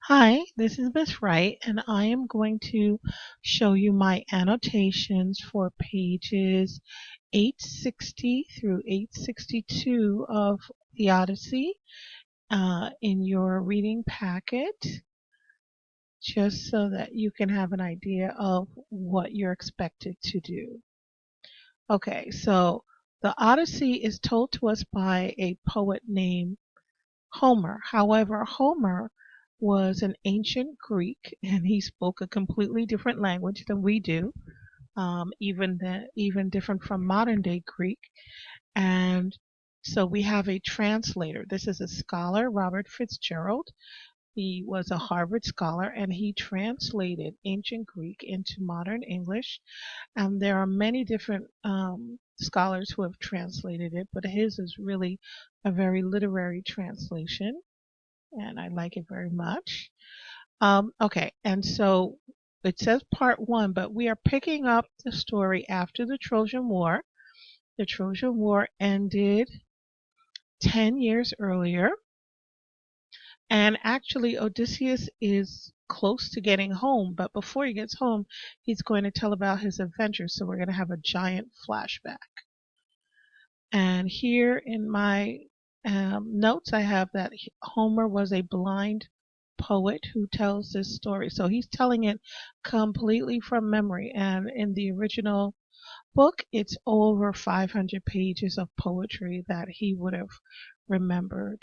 Hi, this is Miss Wright, and I am going to show you my annotations for pages 860 through 862 of the Odyssey in your reading packet, just so that you can have an idea of what you're expected to do. Okay, so the Odyssey is told to us by a poet named Homer. However, Homer was an ancient Greek and he spoke a completely different language than we do, even different from modern day Greek. And so we have a translator. This is a scholar, Robert Fitzgerald. He was a Harvard scholar and he translated ancient Greek into modern English. And there are many different scholars who have translated it, but his is really a very literary translation and I like it very much. Okay, and so it says part one, but we are picking up the story after the Trojan War. The Trojan War ended 10 years earlier, and actually, Odysseus is close to getting home, but before he gets home, he's going to tell about his adventure. So we're going to have a giant flashback. And here in my notes, I have that Homer was a blind poet who tells this story. So he's telling it completely from memory. And in the original book, it's over 500 pages of poetry that he would have remembered,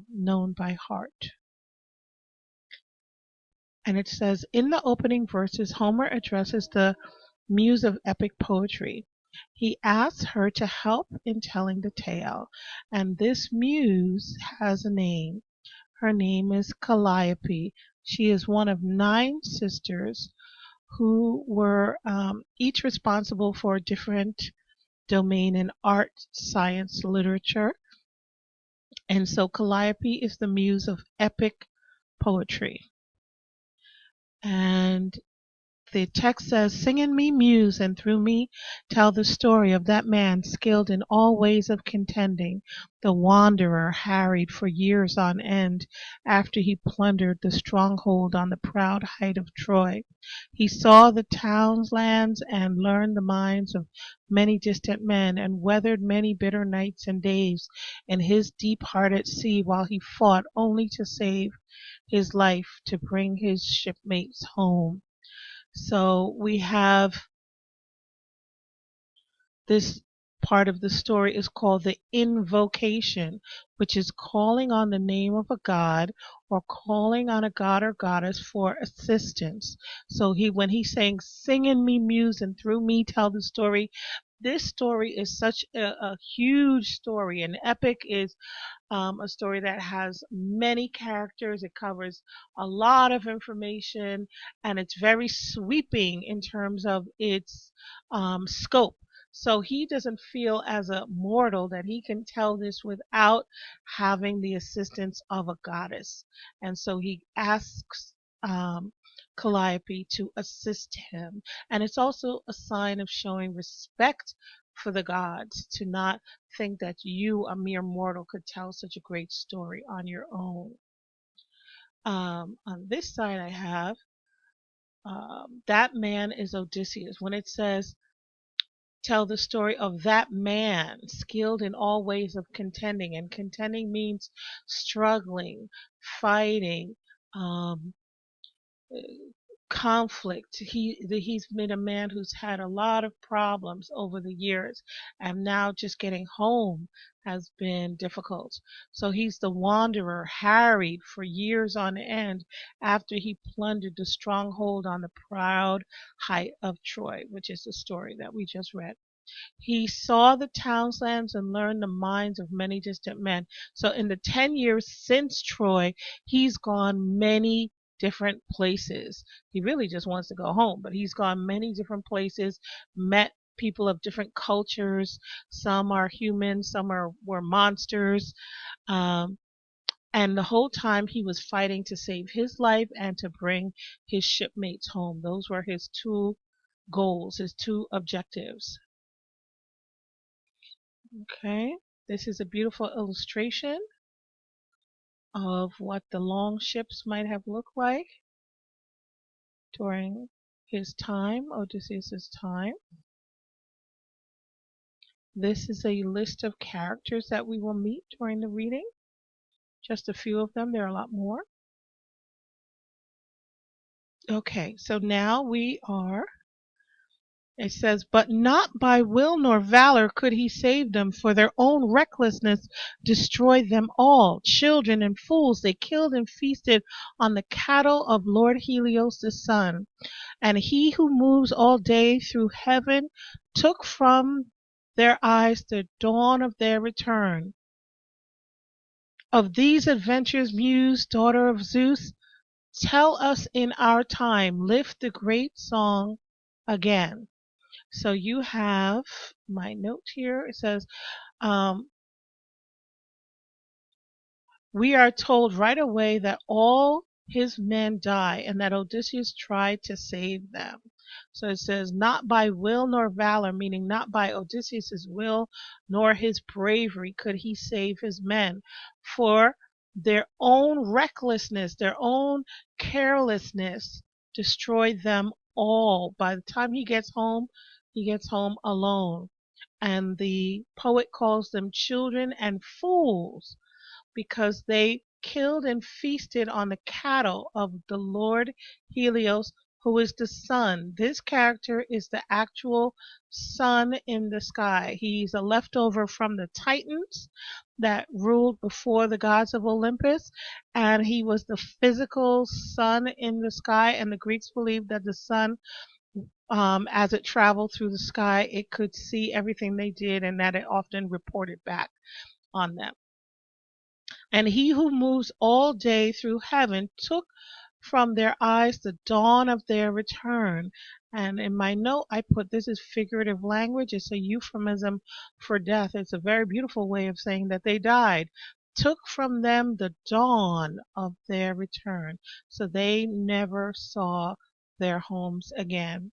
known by heart. And it says, in the opening verses, Homer addresses the muse of epic poetry. He asks her to help in telling the tale. And this muse has a name. Her name is Calliope. She is one of 9 sisters who were each responsible for a different domain in art, science, literature. And so Calliope is the muse of epic poetry. And the text says, sing in me, muse, and through me tell the story of that man skilled in all ways of contending, the wanderer harried for years on end after he plundered the stronghold on the proud height of Troy. He saw the towns, lands, and learned the minds of many distant men, and weathered many bitter nights and days in his deep-hearted sea while he fought only to save his life to bring his shipmates home. So we have this part of the story is called the invocation, which is calling on the name of a god or calling on a god or goddess for assistance. So when he's saying, sing in me, muse, and through me tell the story, this story is such a huge story. An epic is a story that has many characters. It covers a lot of information and it's very sweeping in terms of its scope. So he doesn't feel as a mortal that he can tell this without having the assistance of a goddess. And so he asks Calliope to assist him. And it's also a sign of showing respect for the gods, to not think that you, a mere mortal, could tell such a great story on your own. On this side, I have that man is Odysseus. When it says, tell the story of that man skilled in all ways of contending, and contending means struggling, fighting, um, conflict. He's been a man who's had a lot of problems over the years, and now just getting home has been difficult. So he's the wanderer, harried for years on end after he plundered the stronghold on the proud height of Troy, which is the story that we just read. He saw the townslands and learned the minds of many distant men. So in the 10 years since Troy, he's gone many different places. He really just wants to go home, but he's gone many different places, met people of different cultures. Some are human, were monsters. Um, and the whole time he was fighting to save his life and to bring his shipmates home. Those were his 2 goals, his 2 objectives. Okay, this is a beautiful illustration. of what the long ships might have looked like during his time, Odysseus' time. This is a list of characters that we will meet during the reading. Just a few of them, there are a lot more. Okay, so now it says, but not by will nor valor could he save them, for their own recklessness destroyed them all. Children and fools they killed and feasted on the cattle of Lord Helios the sun. And he who moves all day through heaven took from their eyes the dawn of their return. Of these adventures, Muse, daughter of Zeus, tell us in our time, lift the great song again. So you have my note here. It says, we are told right away that all his men die and that Odysseus tried to save them. So it says, not by will nor valor, meaning not by Odysseus' will nor his bravery could he save his men, for their own recklessness, their own carelessness destroyed them all. By the time he gets home alone. And the poet calls them children and fools because they killed and feasted on the cattle of the Lord Helios, who is the sun. This character is the actual sun in the sky. He's a leftover from the Titans that ruled before the gods of Olympus, and he was the physical sun in the sky, and the Greeks believed that the sun, as it traveled through the sky, it could see everything they did and that it often reported back on them. And he who moves all day through heaven took from their eyes the dawn of their return. And in my note, I put this is figurative language. It's a euphemism for death. It's a very beautiful way of saying that they died. Took from them the dawn of their return. So they never saw their homes again.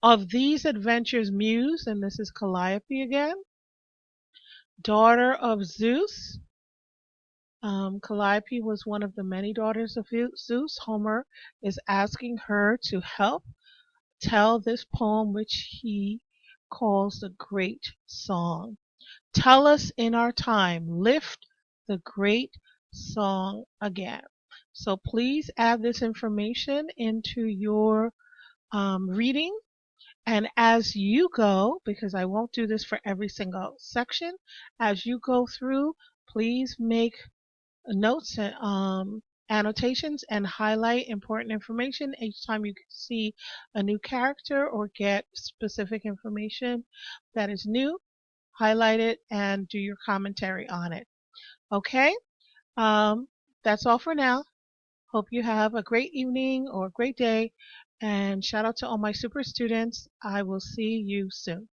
Of these adventures, Muse, and this is Calliope again, daughter of Zeus. Calliope was one of the many daughters of Zeus. Homer is asking her to help tell this poem, which he calls the great song. Tell us in our time, lift the great song again. So please add this information into your reading. And as you go, because I won't do this for every single section, as you go through, please make notes and annotations and highlight important information each time you see a new character or get specific information that is new. Highlight it and do your commentary on it. Okay, that's all for now. Hope you have a great evening or a great day, and shout out to all my super students. I will see you soon.